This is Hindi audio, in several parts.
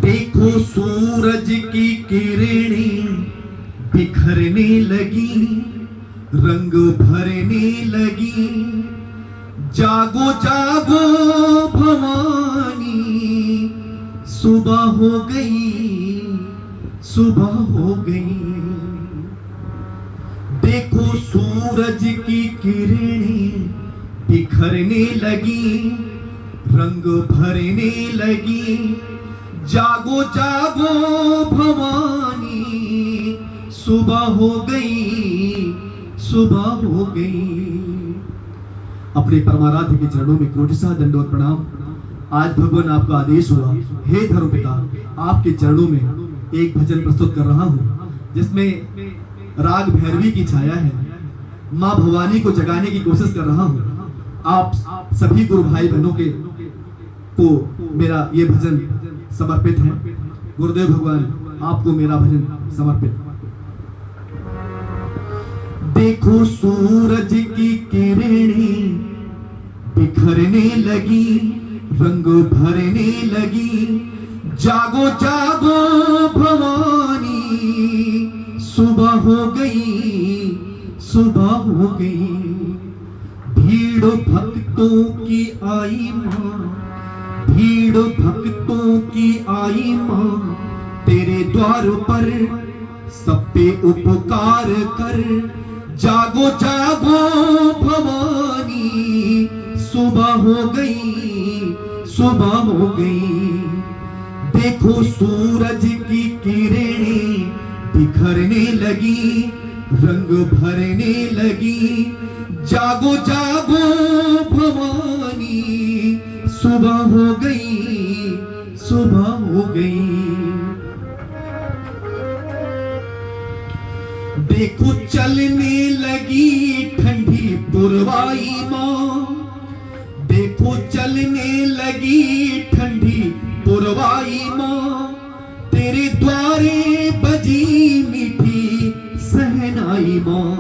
देखो सूरज की किरणें बिखरने लगी, रंग भरने लगी। जागो जागो भवानी, सुबह हो गई, सुबह हो गई। देखो सूरज की किरणें बिखरने लगी, रंग भरने लगी। जागो जागो भवानी, सुबह हो गई, सुबह हो गई। अपने परमाराध्य के चरणों में कोटिशः दंडवत प्रणाम। आज भगवान आपका आदेश हुआ, हे धर्म पिता, आपके चरणों में एक भजन प्रस्तुत कर रहा हूँ जिसमें राग भैरवी की छाया है। माँ भवानी को जगाने की कोशिश कर रहा हूँ। आप सभी गुरु भाई बहनों के को मेरा ये भजन समर्पित है। गुरुदेव भगवान आपको मेरा भजन समर्पित। देखो सूरज की किरणें बिखरने लगी, रंग भरने लगी। जागो जागो भवानी, सुबह हो गई, सुबह हो गई। भीड़ भक्तों की आई माँ, भीड़ भक्तों की आई माँ, तेरे द्वार पर सब पे उपकार कर। जागो जागो भवानी, सुबह हो गई, सुबह हो गई। देखो सूरज की किरणें बिखरने लगी, रंग भरने लगी। जागो जागो भवानी, सुबह हो गई, सुबह हो गई। देखो चलने लगी ठंडी पुरवाई माँ, देखो चलने लगी ठंडी पुरवाई माँ। तेरे द्वारे बजी मीठी सहनाई माँ।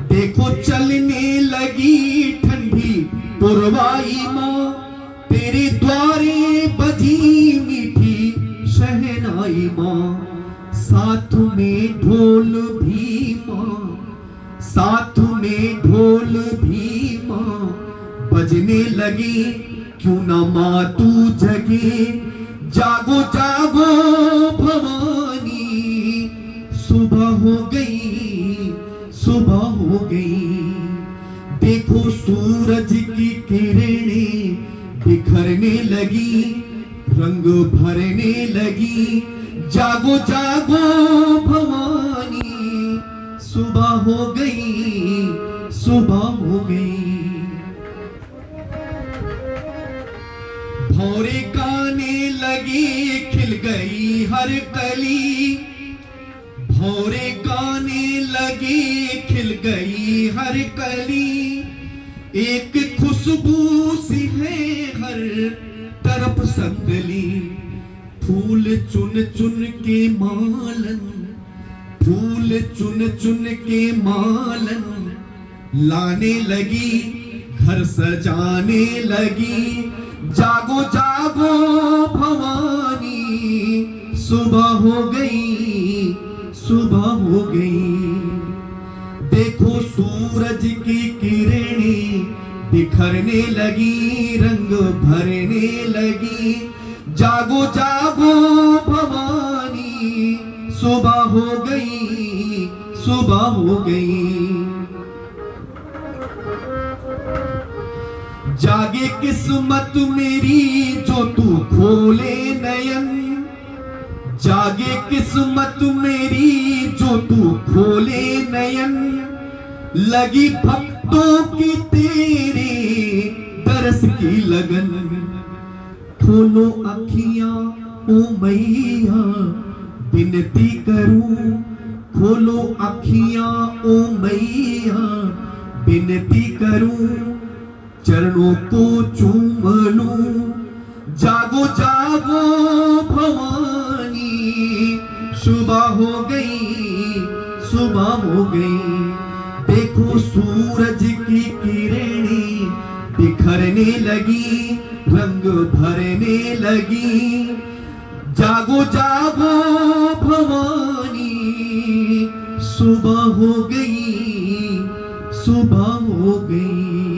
देखो चलने लगी ठंडी पुरवाई माँ, तेरे द्वारे बजी मीठी शहनाई माँ। साथ में ढोल भी माँ, साथ में ढोल भी माँ, बजने लगी। क्यों ना माँ तू जगे, जागो जागो भवानी, सुबह हो गई, सुबह हो गई। देखो सूरज की किरणें बिखरने लगी, रंग भरने लगी। जागो जागो भवानी, सुबह हो गई, सुबह हो गई। भौरे गाने लगी, खिल गई हर कली। भौरे गाने लगी, खिल गई हर कली। एक खुशबू सी है हर तरफ संदली। फूल चुन चुन के मालन, फूल चुन चुन के मालन लाने लगी, घर सजाने लगी। जागो जागो भवानी, सुबह हो गई, सुबह हो गई। देखो सूरज की किरणें बिखरने लगी, रंग भरने लगी। जागो जागो भवानी, सुबह हो गई, सुबह हो गई। जागे किस्मत मेरी जो तू खोले नयन। जागे किस्मत मेरी जो तू खोले नयन। लगी भक्तों की तेरे दरस की लगन। खोलो अखियां ओ मैया, विनती करूं। खोलो अखियां ओ मैया, विनती करूं। चरणों को चूम लूं। जागो जागो भवानी, सुबह हो गई, सुबह हो गई। देखो सूरज की किरणें बिखरने लगी, रंग भरने लगी। जागो जागो जागो भवानी, सुबह हो गई, सुबह हो गई।